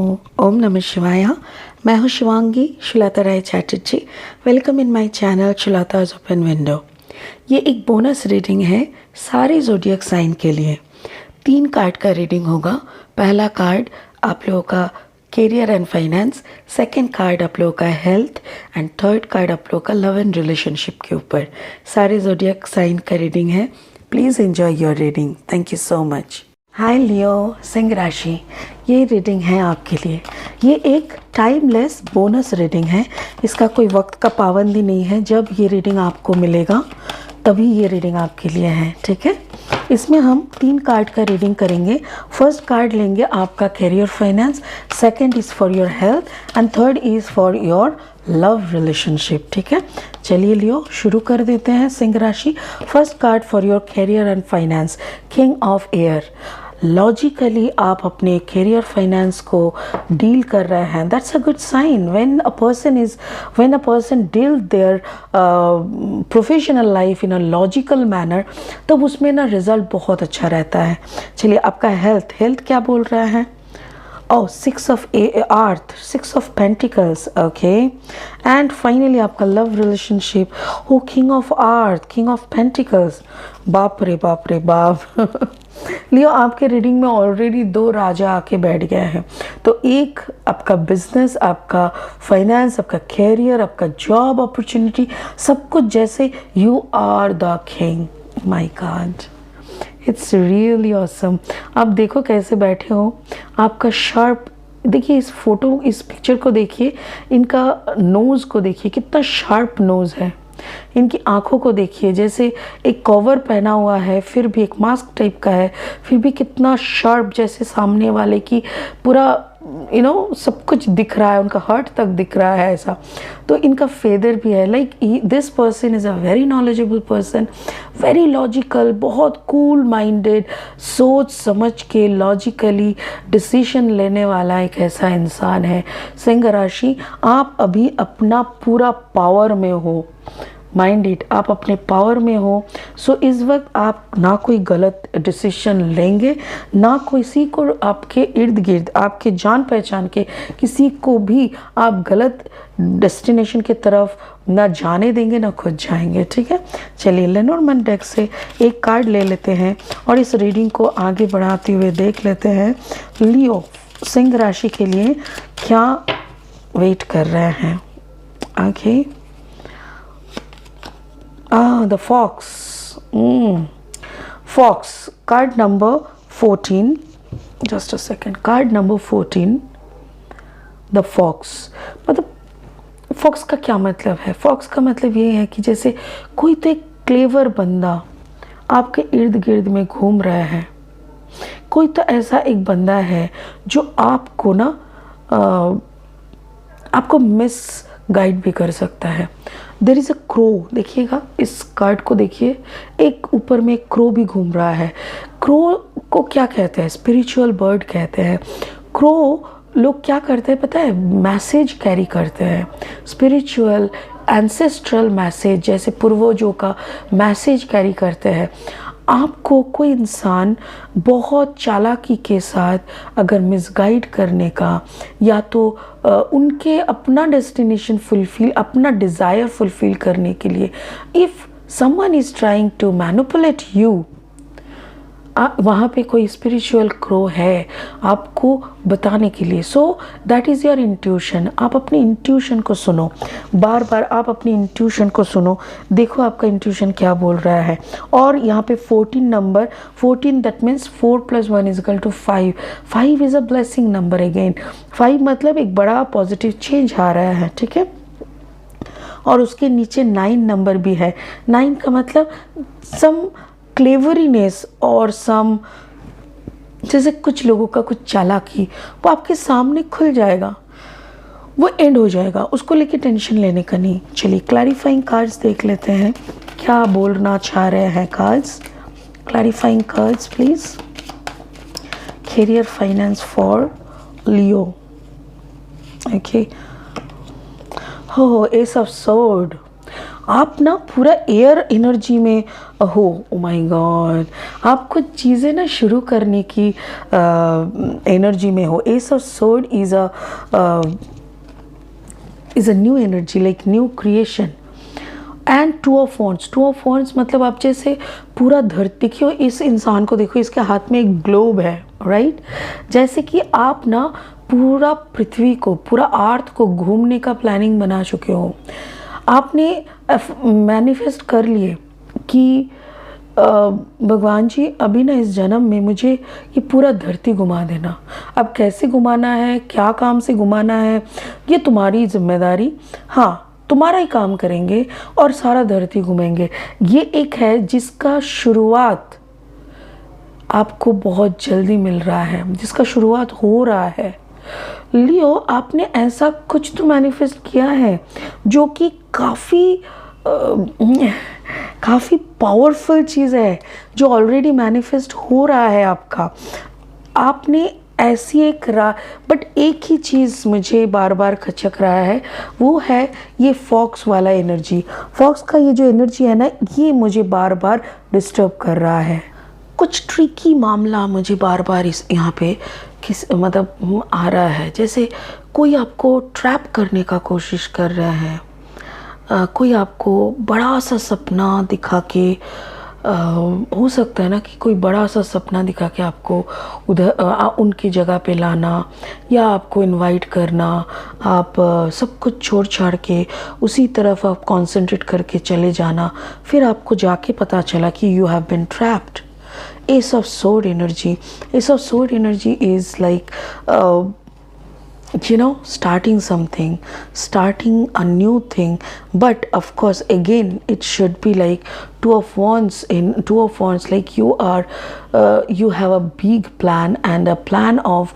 ओम नमः शिवाय। मैं हूँ शिवांगी शुलता Rai Chatterjee. Welcome in my channel शुलताज ओपन विंडो। ये एक बोनस रीडिंग है सारे ज़ोडिएक साइन के लिए। 3 कार्ड का रीडिंग होगा। पहला कार्ड आप लोगों का career and finance, second card आप लोगों का हेल्थ एंड थर्ड कार्ड आप लोगों का लव एंड रिलेशनशिप के ऊपर। सारे ज़ोडिएक साइन का रीडिंग है। Please enjoy your reading. Thank you so much. Hi Leo, सिंह राशि, ये रीडिंग है आपके लिए। ये एक टाइमलेस बोनस रीडिंग है। इसका कोई वक्त का पाबंदी नहीं है। जब ये रीडिंग आपको मिलेगा तभी ये रीडिंग आपके लिए है, ठीक है। इसमें हम 3 कार्ड का रीडिंग करेंगे। फर्स्ट कार्ड लेंगे आपका career finance, second is for your health and third is for your love relationship, ठीक है। चलिए लियो, शुरू कर देते हैं। सिंह राशि, first card for your career and finance, king of air. Logically आप अपने करियर फाइनेंस को डील कर रहे हैं। That's a good sign. When a person deal their professional life in a logical manner, तब उसमें ना रिजल्ट बहुत अच्छा रहता है। चलिए, आपका हेल्थ क्या बोल रहा है? Oh, 6 of earth, 6 of pentacles, okay. And finally आपका love relationship, oh, king of earth, king of pentacles. बाप रे बाप लियो, आपके रीडिंग में ऑलरेडी 2 राजा आके बैठ गए हैं। तो एक आपका बिजनेस, आपका फाइनेंस, आपका कैरियर, आपका जॉब अपॉर्चुनिटी, सब कुछ जैसे you are the king. My god, it's really awesome. आप देखो कैसे बैठे हो। आपका शार्प, देखिए इस फोटो, इस पिक्चर को देखिए, इनका नोज़ को देखिए, कितना शार्प नोज़ है। इनकी आंखों को देखिए, जैसे एक कवर पहना हुआ है, फिर भी एक मास्क टाइप का है, फिर भी कितना शार्प, जैसे सामने वाले की पूरा सब कुछ दिख रहा है, उनका हार्ट तक दिख रहा है ऐसा। तो इनका फेदर भी है। Like this person is a very knowledgeable person, very logical, बहुत कूल माइंडेड, सोच समझ के लॉजिकली डिसीजन लेने वाला एक ऐसा इंसान है। सिंह राशि, आप अभी अपना पूरा पावर में हो। माइंड इट, आप अपने पावर में हो। सो इस वक्त आप ना कोई गलत डिसीजन लेंगे, ना किसी को आपके इर्द गिर्द, आपके जान पहचान के किसी को भी आप गलत डेस्टिनेशन की तरफ ना जाने देंगे, ना खुद जाएंगे, ठीक है। चलिए, लेनोर्मैन डेक से एक कार्ड ले लेते हैं और इस रीडिंग को आगे बढ़ाते हुए देख लेते हैं लियो, सिंह राशि के लिए क्या वेट कर रहे हैं। Okay, the fox. Fox, card number 14. Just a second. Card number 14. The fox. मतलब fox का क्या मतलब है? fox का मतलब ये है कि जैसे कोई तो एक क्लेवर बंदा आपके इर्द गिर्द में घूम रहा है। कोई तो ऐसा एक बंदा है जो आपको ना आपको मिस गाइड भी कर सकता है। देयर इज़ अ क्रो, देखिएगा इस कार्ड को देखिए, एक ऊपर में एक क्रो भी घूम रहा है। क्रो को क्या कहते हैं? स्पिरिचुअल बर्ड कहते हैं। क्रो लोग क्या करते हैं पता है? मैसेज कैरी करते हैं, स्पिरिचुअल एंसेस्ट्रल मैसेज, जैसे पूर्वजों का मैसेज कैरी करते हैं। आपको कोई इंसान बहुत चालाकी के साथ अगर मिसगाइड करने का, या तो उनके अपना डेस्टिनेशन फुलफिल, अपना डिज़ायर फुलफिल करने के लिए, if someone is trying to manipulate you, वहाँ पे कोई स्पिरिचुअल क्रो है आपको बताने के लिए। So that is your intuition. आप अपनी इंट्यूशन को सुनो, बार बार आप अपनी इंट्यूशन को सुनो। देखो आपका इंट्यूशन क्या बोल रहा है। और यहाँ पे 14 number, 14 that means 4 + 1 = 5। 5 is a blessing number again. 5 मतलब एक बड़ा पॉजिटिव चेंज आ रहा है, ठीक है। और उसके नीचे 9 नंबर भी है। 9 का मतलब सम क्लेवरीनेस और सम, जैसे कुछ लोगों का कुछ चालाकी वो आपके सामने खुल जाएगा, वो एंड हो जाएगा, उसको लेके टेंशन लेने का नहीं। चलिए, क्लैरिफाइंग कार्ड्स देख लेते हैं, क्या बोलना चाह रहे हैं cards. Clarifying cards please. Career finance for Leo. Okay, हो एस ऑफ सोर्ड। आप ना पूरा एयर एनर्जी में हो। ओ माय गॉड, आप कुछ चीज़ें ना शुरू करने की एनर्जी में हो। S of sword is a new energy, like new creation. And two of wands मतलब आप जैसे पूरा धरती, देखिए इस इंसान को देखो, इसके हाथ में एक ग्लोब है, राइट। जैसे कि आप ना पूरा पृथ्वी को, पूरा अर्थ को घूमने का प्लानिंग बना चुके हो। आपने मैनिफेस्ट कर लिए कि भगवान जी अभी ना इस जन्म में मुझे ये पूरा धरती घुमा देना। अब कैसे घुमाना है, क्या काम से घुमाना है, ये तुम्हारी जिम्मेदारी। हाँ, तुम्हारा ही काम करेंगे और सारा धरती घूमेंगे। ये एक है जिसका शुरुआत आपको बहुत जल्दी मिल रहा है, जिसका शुरुआत हो रहा है। लियो, आपने ऐसा कुछ तो मैनिफेस्ट किया है जो कि काफ़ी पावरफुल चीज़ है, जो ऑलरेडी मैनिफेस्ट हो रहा है आपका। आपने ऐसी बट एक ही चीज़ मुझे बार बार खचक रहा है, वो है ये फॉक्स वाला एनर्जी। फॉक्स का ये जो एनर्जी है ना, ये मुझे बार बार डिस्टर्ब कर रहा है। कुछ ट्रिकी मामला मुझे बार बार इस यहाँ पे मतलब आ रहा है, जैसे कोई आपको ट्रैप करने का कोशिश कर रहा है। कोई आपको बड़ा सा सपना दिखा के, हो सकता है ना कि कोई बड़ा सा सपना दिखा के आपको उधर उनकी जगह पे लाना, या आपको इनवाइट करना। आप सब कुछ छोड़ छाड़ के उसी तरफ आप कंसंट्रेट करके चले जाना, फिर आपको जाके पता चला कि you have been trapped. Ace of Sword energy. Ace of Sword energy is like, starting something, starting a new thing. But of course, again, it should be like Two of Wands. Like you have a big plan and a plan of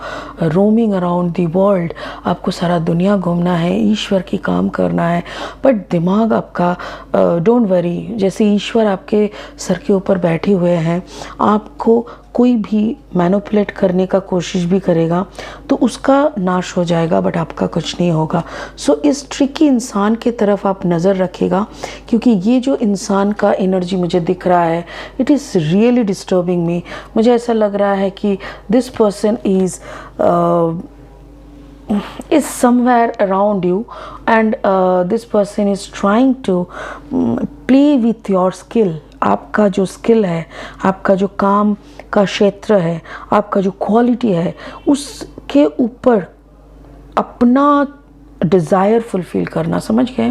roaming around the world. आपको सारा दुनिया घूमना है, ईश्वर की काम करना है, but दिमाग आपका, डोंट वरी, जैसे ईश्वर आपके सर के ऊपर बैठे हुए हैं, आपको कोई भी मैनिपुलेट करने का कोशिश भी करेगा तो उसका नाश हो जाएगा, बट आपका कुछ नहीं होगा। सो इस ट्रिकी इंसान की तरफ आप नज़र रखेगा, क्योंकि ये जो इंसान का एनर्जी मुझे दिख रहा है, it is really disturbing me. मुझे ऐसा लग रहा है कि this person is somewhere around you, and this person is trying to play with your skill. आपका जो स्किल है, आपका जो काम का क्षेत्र है, आपका जो क्वालिटी है, उसके ऊपर अपना डिज़ायर फुलफिल करना, समझ गए?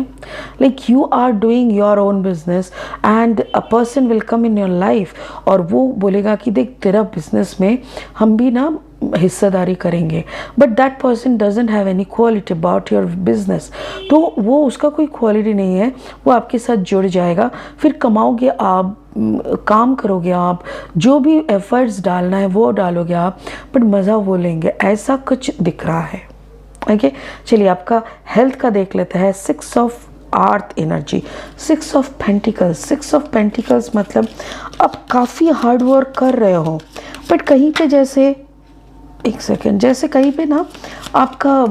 Like you are doing your own business and a person will come in your life, और वो बोलेगा कि देख तेरा बिजनेस में हम भी ना हिस्सेदारी करेंगे, but that person doesn't have any quality about your business. तो वो, उसका कोई क्वालिटी नहीं है, वो आपके साथ जुड़ जाएगा, फिर कमाओगे आप, काम करोगे आप, जो भी एफर्ट्स डालना है वो डालोगे आप, बट मज़ा वो लेंगे, ऐसा कुछ दिख रहा है। ओके, चलिए आपका हेल्थ का देख लेते हैं। 6 of earth energy, 6 of pentacles. 6 of pentacles मतलब आप काफ़ी हार्ड वर्क कर रहे हो, बट कहीं पे जैसे, एक सेकेंड, जैसे कहीं पे ना आपका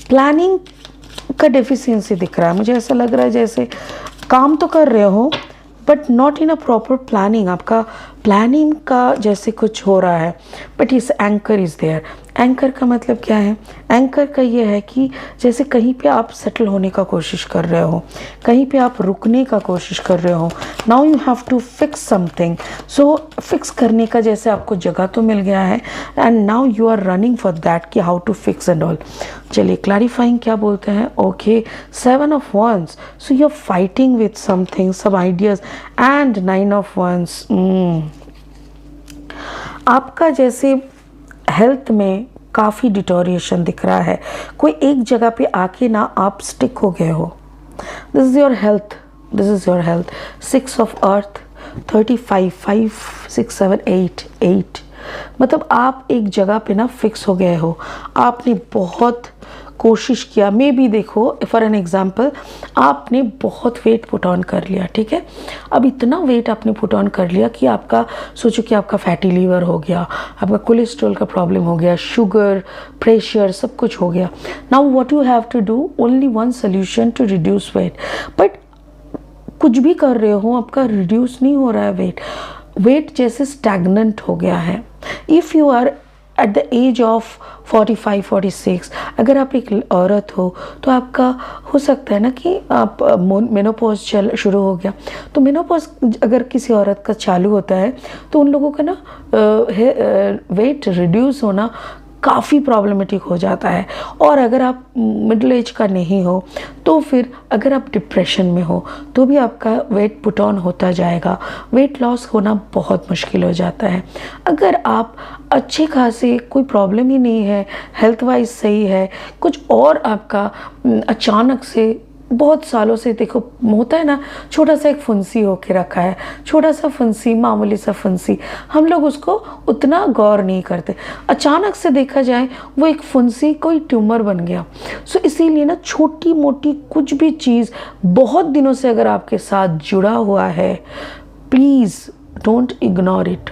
प्लानिंग का डेफिशिएंसी दिख रहा है। मुझे ऐसा लग रहा है जैसे काम तो कर रहे हो, but not in a proper planning. आपका प्लानिंग का जैसे कुछ हो रहा है, बट इस एंकर इज़ देयर। एंकर का मतलब क्या है? एंकर का ये है कि जैसे कहीं पे आप सेटल होने का कोशिश कर रहे हो, कहीं पे आप रुकने का कोशिश कर रहे हो। Now you have to fix something. So fix करने का जैसे आपको जगह तो मिल गया है, and now you are running for that कि how to fix and all. चलिए क्लैरिफाइंग क्या बोलते हैं। Okay, 7 of ones. So you are fighting with something, सब आइडियाज, एंड 9 ऑफ वंस। आपका जैसे हेल्थ में काफ़ी डिटोरिएशन दिख रहा है। कोई एक जगह पे आके ना आप स्टिक हो गए हो। This is your health, this is your health. 6 of earth, 35, 5, 6, 7, 8 मतलब आप एक जगह पे ना फिक्स हो गए हो। आपने बहुत कोशिश किया, मे बी देखो फॉर एन एग्जांपल आपने बहुत वेट पुट ऑन कर लिया, ठीक है, अब इतना वेट आपने पुट ऑन कर लिया कि आपका, सोचो कि आपका फैटी लीवर हो गया, आपका कोलेस्ट्रॉल का प्रॉब्लम हो गया, शुगर, प्रेशर, सब कुछ हो गया. Now what you have to do, only one solution to reduce weight. But कुछ भी कर रहे हो आपका रिड्यूस नहीं हो रहा है वेट, वेट जैसे स्टैग्नेंट हो गया है. If you are at the age of 45-46, अगर आप एक औरत हो तो आपका हो सकता है ना कि आप मेनोपॉज शुरू हो गया, तो मेनोपॉज अगर किसी औरत का चालू होता है तो उन लोगों का ना वेट रिड्यूस होना काफ़ी प्रॉब्लमेटिक हो जाता है. और अगर आप मिडिल एज का नहीं हो तो फिर अगर आप डिप्रेशन में हो तो भी आपका वेट पुट ऑन होता जाएगा, वेट लॉस होना बहुत मुश्किल हो जाता है. अगर आप अच्छे खासे, कोई प्रॉब्लम ही नहीं है, हेल्थ वाइज सही है, कुछ और आपका अचानक से बहुत सालों से, देखो होता है ना, छोटा सा एक फुंसी होके रखा है, छोटा सा फुंसी, मामूली सा फुंसी, हम लोग उसको उतना गौर नहीं करते, अचानक से देखा जाए वो एक फुंसी कोई ट्यूमर बन गया. सो इसीलिए ना छोटी मोटी कुछ भी चीज़ बहुत दिनों से अगर आपके साथ जुड़ा हुआ है, please don't ignore it,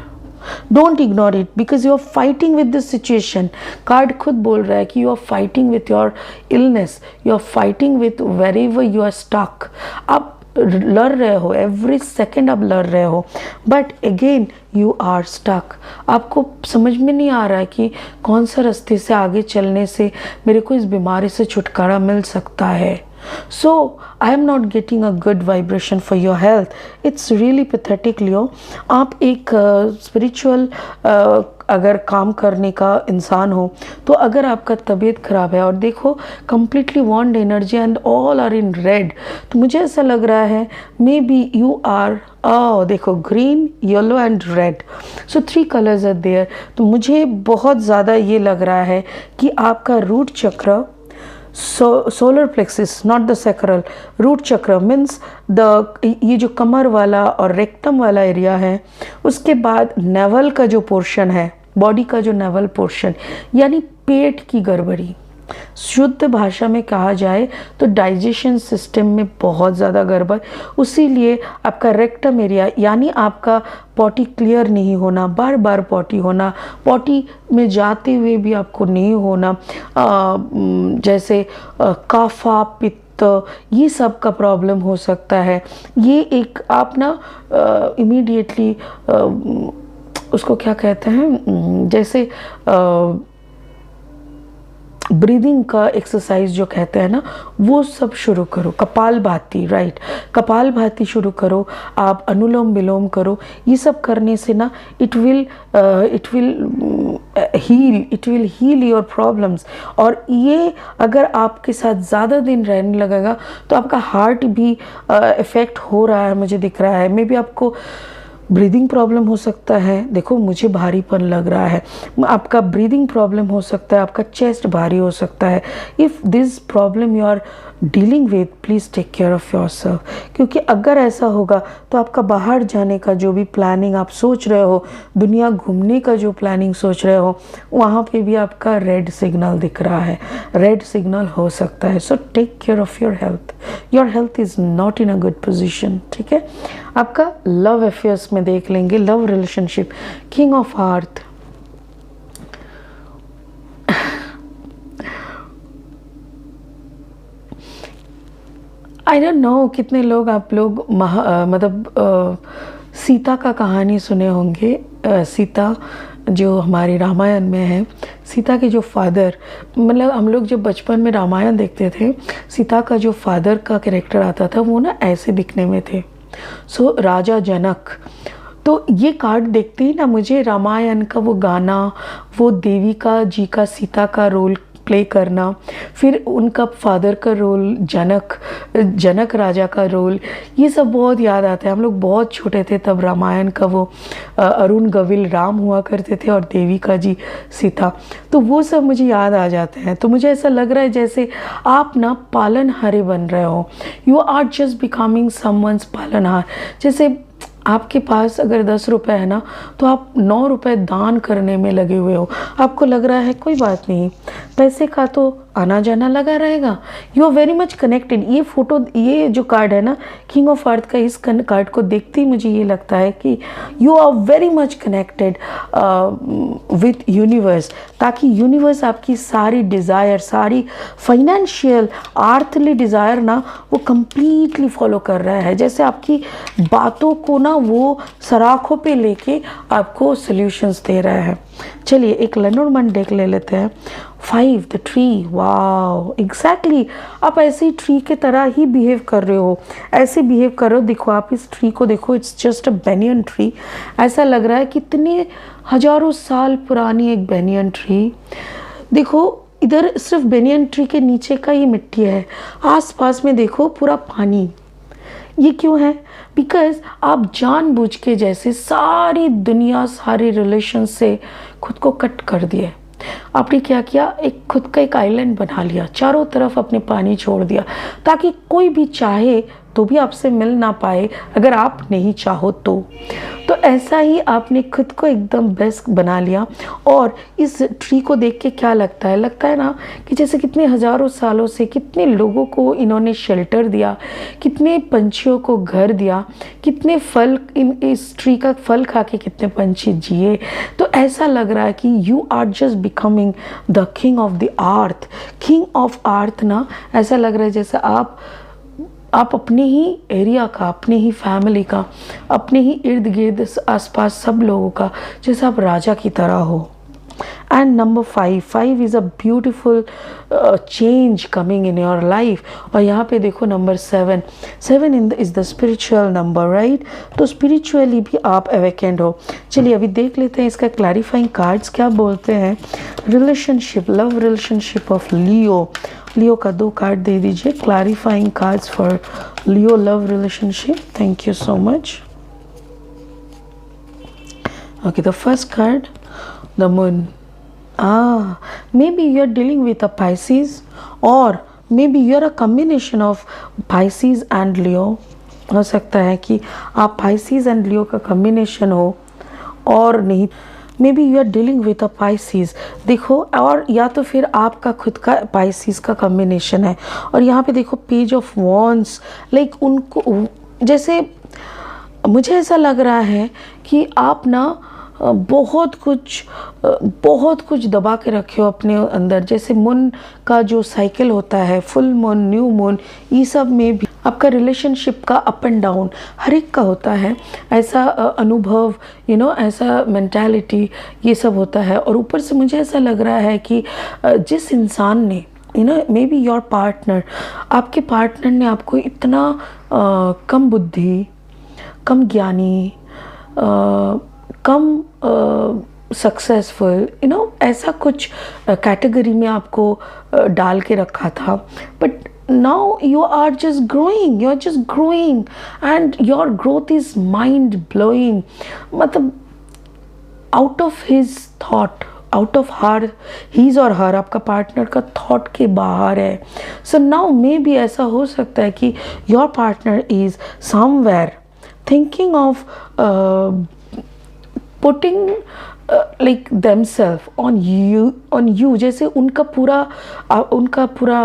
don't ignore it, because you are fighting with this situation. Card खुद बोल रहा है कि you are fighting with your illness, you are fighting with wherever you are stuck. आप लड़ रहे हो, एवरी सेकेंड आप लड़ रहे हो, but again you are stuck. आपको समझ में नहीं आ रहा है कि कौन सा रास्ते से आगे चलने से मेरे को इस बीमारी से छुटकारा मिल सकता है. So I am not getting a good vibration for your health. It's really pathetic, Leo. आप एक spiritual अगर काम करने का इंसान हो तो अगर आपका तबीयत ख़राब है और देखो completely want energy and all are in red, तो मुझे ऐसा लग रहा है maybe you are देखो green, yellow and red, so 3 colours are there. तो मुझे बहुत ज़्यादा ये लग रहा है कि आपका root chakra, solar plexus, not the sacral, root chakra means ये जो कमर वाला और रेक्टम वाला एरिया है, उसके बाद नेवल का जो पोर्शन है, बॉडी का जो नेवल पोर्शन, यानी पेट की गड़बड़ी. शुद्ध भाषा में कहा जाए तो डाइजेशन सिस्टम में बहुत ज़्यादा गड़बड़, उसीलिए आपका रेक्टम एरिया यानी आपका पॉटी क्लियर नहीं होना, बार बार पॉटी होना, पॉटी में जाते हुए भी आपको नहीं होना, जैसे काफा, पित्त, ये सब का प्रॉब्लम हो सकता है. ये एक आप ना इमीडिएटली उसको क्या कहते हैं, जैसे ब्रीदिंग का एक्सरसाइज जो कहते हैं ना, वो सब शुरू करो. कपालभाति, राइट, कपालभाति शुरू करो, आप अनुलोम विलोम करो. ये सब करने से ना it will heal your problems. और ये अगर आपके साथ ज़्यादा दिन रहने लगेगा तो आपका हार्ट भी इफ़ेक्ट हो रहा है, मुझे दिख रहा है. मे बी आपको ब्रीदिंग प्रॉब्लम हो सकता है, देखो मुझे भारीपन लग रहा है, आपका ब्रीदिंग प्रॉब्लम हो सकता है, आपका चेस्ट भारी हो सकता है. If this problem you are dealing with, please take care of yourself, क्योंकि अगर ऐसा होगा तो आपका बाहर जाने का जो भी प्लानिंग आप सोच रहे हो, दुनिया घूमने का जो प्लानिंग सोच रहे हो, वहाँ पे भी आपका रेड सिग्नल दिख रहा है, रेड सिग्नल हो सकता है. So take care of your health is not in a good position. ठीक है, आपका लव अफेयर्स में देख लेंगे, love relationship, king of heart, I don't know कितने लोग आप लोग मतलब सीता का कहानी सुने होंगे. सीता जो हमारी रामायण में है, सीता के जो फादर, मतलब हम लोग जब बचपन में रामायण देखते थे, सीता का जो फादर का कैरेक्टर आता था वो ना ऐसे दिखने में थे. सो राजा जनक. तो ये कार्ड देखते ही ना मुझे रामायण का वो गाना, वो देविका जी का सीता का रोल प्ले करना, फिर उनका फादर का रोल, जनक राजा का रोल, ये सब बहुत याद आता है. हम लोग बहुत छोटे थे तब रामायण का वो अरुण गविल राम हुआ करते थे और देविका जी सीता, तो वो सब मुझे याद आ जाते हैं. तो मुझे ऐसा लग रहा है जैसे आप ना पालनहारे बन रहे हो, you are just becoming someone पालनहार. जैसे आपके पास अगर 10 रुपए है ना, तो आप 9 रुपए दान करने में लगे हुए हो। आपको लग रहा है कोई बात नहीं, पैसे का तो आना जाना लगा रहेगा। You are very much connected. ये फोटो, ये जो कार्ड है ना किंग ऑफ अर्थ का, इस कार्ड को देखते ही मुझे ये लगता है कि you are very much connected with universe, ताकि यूनिवर्स आपकी सारी डिज़ायर, सारी फाइनेंशियल आर्थली डिज़ायर ना वो कंप्लीटली फॉलो कर रहा है। जैसे आपकी बातों को ना वो सराखों पे लेके आपको सॉल्यूशंस दे रहा है। चलिए एक लेनोर्मैंड डेक ले लेते हैं। 5 द ट्री, वाओ एग्जैक्टली आप ऐसे ही ट्री के तरह ही बिहेव कर रहे हो, ऐसे बिहेव कर रहे हो। देखो आप इस ट्री को देखो, it's just a banyan tree. ऐसा लग रहा है कितने हजारों साल पुरानी एक बेनियन ट्री। देखो इधर सिर्फ बेनियन ट्री के नीचे का ही मिट्टी है, आसपास में देखो पूरा पानी। ये क्यों है? बिकॉज आप जानबूझ के जैसे सारी दुनिया, सारे रिलेशन से खुद को कट कर दिए। आपने क्या किया, एक खुद का एक आइलैंड बना लिया, चारों तरफ अपने पानी छोड़ दिया, ताकि कोई भी चाहे तो भी आपसे मिल ना पाए, अगर आप नहीं चाहो तो ऐसा ही आपने खुद को एकदम बेस्ट बना लिया। और इस ट्री को देख के क्या लगता है ना कि जैसे कितने हजारों सालों से कितने लोगों को इन्होंने शेल्टर दिया, कितने पंछियों को घर दिया, कितने फल, इस ट्री का फल खा के कितने पंछी जिए। तो ऐसा लग रहा है कि you are just becoming the king of the earth. King of earth ना, ऐसा लग रहा है जैसे आप अपने ही एरिया का, अपने ही फैमिली का, अपने ही इर्द गिर्द आसपास सब लोगों का जैसे आप राजा की तरह हो। And number 5 is a beautiful change coming in your life. और यहाँ पे देखो number 7 is the spiritual number, right. तो स्पिरिचुअली भी आप अवेकेंड हो। चलिए अभी देख लेते हैं इसका क्लैरिफाइंग कार्ड्स क्या बोलते हैं। रिलेशनशिप, लव रिलेशनशिप ऑफ लियो का 2 कार्ड दे दीजिए। Clarifying cards for Leo love relationship. Thank you so much. Okay, the first card, the moon. Maybe you're dealing with a Pisces, or maybe you're a combination of Pisces and Leo. हो सकता है कि आप Pisces and Leo का combination हो, और नहीं maybe you are dealing with a Pisces। देखो, और या तो फिर आपका खुद का Pisces का combination है। और यहाँ पे देखो Page of Wands, like उनको जैसे मुझे ऐसा लग रहा है कि आप ना बहुत कुछ दबा के रखे हो अपने अंदर। जैसे मून का जो साइकिल होता है, फुल मून, न्यू मून, ये सब में भी आपका रिलेशनशिप का अप एंड डाउन हर एक का होता है। ऐसा अनुभव, ऐसा मेंटालिटी, ये सब होता है। और ऊपर से मुझे ऐसा लग रहा है कि जिस इंसान ने मे बी योर पार्टनर, आपके पार्टनर ने आपको इतना कम बुद्धि, कम ज्ञानी, कम सक्सेसफुल, ऐसा कुछ कैटेगरी में आपको डाल के रखा था। But now you are just growing and your growth is mind blowing. मतलब out of his thought, out of her, his और हर, आपका पार्टनर का थॉट के बाहर है। सो नाउ मे बी ऐसा हो सकता है कि your partner is somewhere thinking of putting like themselves on you, जैसे उनका पूरा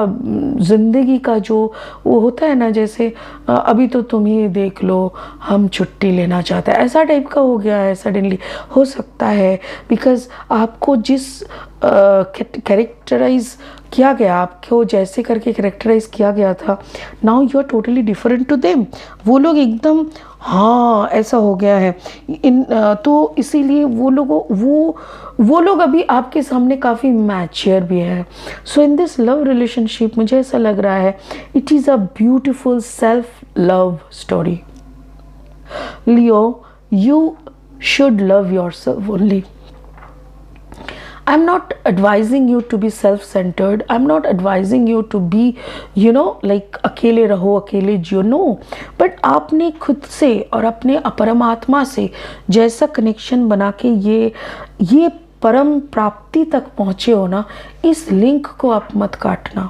ज़िंदगी का जो वो होता है ना, जैसे अभी तो तुम ही देख लो, हम छुट्टी लेना चाहते हैं, ऐसा टाइप का हो गया है सडनली। हो सकता है बिकॉज आपको जिस कैरेक्टराइज किया गया, आपको जैसे करके कैरेक्टराइज किया गया था, now you are totally different to them. वो लोग एकदम, हाँ ऐसा हो गया है तो इसीलिए वो लोग अभी आपके सामने काफ़ी मैच्योर भी है। सो इन दिस लव रिलेशनशिप मुझे ऐसा लग रहा है it is a beautiful self love story. Leo, you should love yourself only. I'm not advising you to be self-centered. I'm not advising you to be, like अकेले रहो, अकेले जियो, no. But आपने खुद से और अपने परमात्मा से जैसा कनेक्शन बना के ये परम प्राप्ति तक पहुँचे हो ना, इस लिंक को आप मत काटना।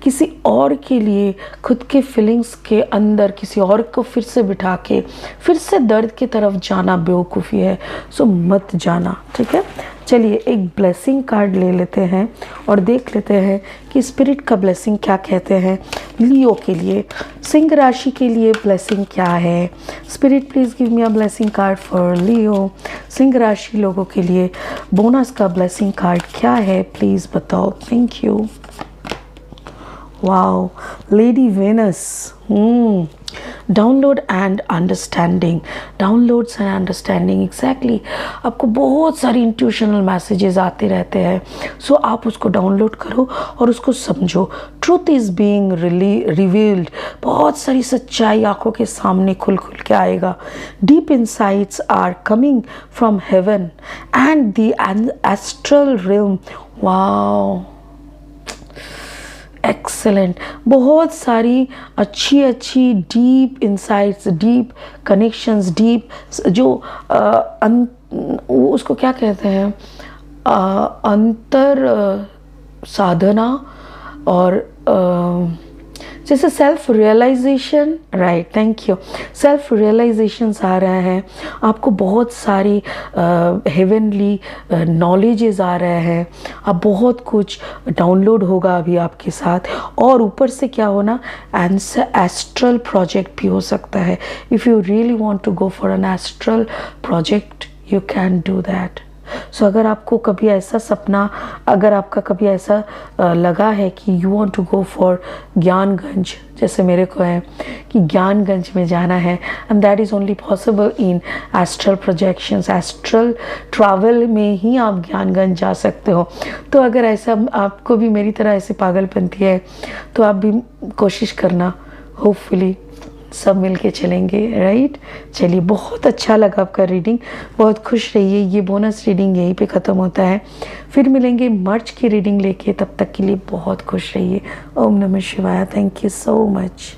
किसी और के लिए खुद के फीलिंग्स के अंदर किसी और को फिर से बिठा के फिर से दर्द की तरफ जाना बेवकूफ़ी है। सो मत जाना, ठीक है। चलिए एक ब्लेसिंग कार्ड ले लेते हैं और देख लेते हैं कि स्पिरिट का ब्लेसिंग क्या कहते हैं लियो के लिए। सिंह राशि के लिए ब्लेसिंग क्या है? Spirit please give me a blessing card for Leo. सिंह राशि लोगों के लिए बोनस का ब्लेसिंग कार्ड क्या है, प्लीज़ बताओ। Thank you. Wow, lady Venus. Download and understanding, downloads and understanding, exactly. आपको बहुत सारी इंट्यूशनल मैसेजेस आते रहते हैं, सो आप उसको डाउनलोड करो और उसको समझो। ट्रूथ इज़ बीइंग रिवील्ड, बहुत सारी सच्चाई आंखों के सामने खुल खुल के आएगा। Deep insights are coming from heaven and the astral realm. Wow, excellent. बहुत सारी अच्छी deep insights, deep connections, deep जो उसको क्या कहते हैं, अंतर साधना और जैसे self realization, right, thank you. Self realizations आ रहे हैं आपको, बहुत सारी हेवनली नॉलेजेस आ रहे हैं। अब बहुत कुछ डाउनलोड होगा अभी आपके साथ, और ऊपर से क्या होना, एस्ट्रल प्रोजेक्ट भी हो सकता है। If you really want to go for an astral project you can do that. So अगर आपको कभी ऐसा सपना, अगर आपका कभी ऐसा लगा है कि you want to go for Gyanganj, जैसे मेरे को है कि ज्ञानगंज में जाना है, and that is only possible in astral projections, astral travel में ही आप ज्ञानगंज जा सकते हो। तो अगर ऐसा आपको भी मेरी तरह ऐसी पागलपंती है तो आप भी कोशिश करना, होपफुली सब मिलके चलेंगे, राइट। चलिए, बहुत अच्छा लगा आपका रीडिंग, बहुत खुश रहिए। ये बोनस रीडिंग यहीं पे ख़त्म होता है, फिर मिलेंगे मर्च की रीडिंग लेके। तब तक के लिए बहुत खुश रहिए। ओम नमः शिवाय। Thank you so much.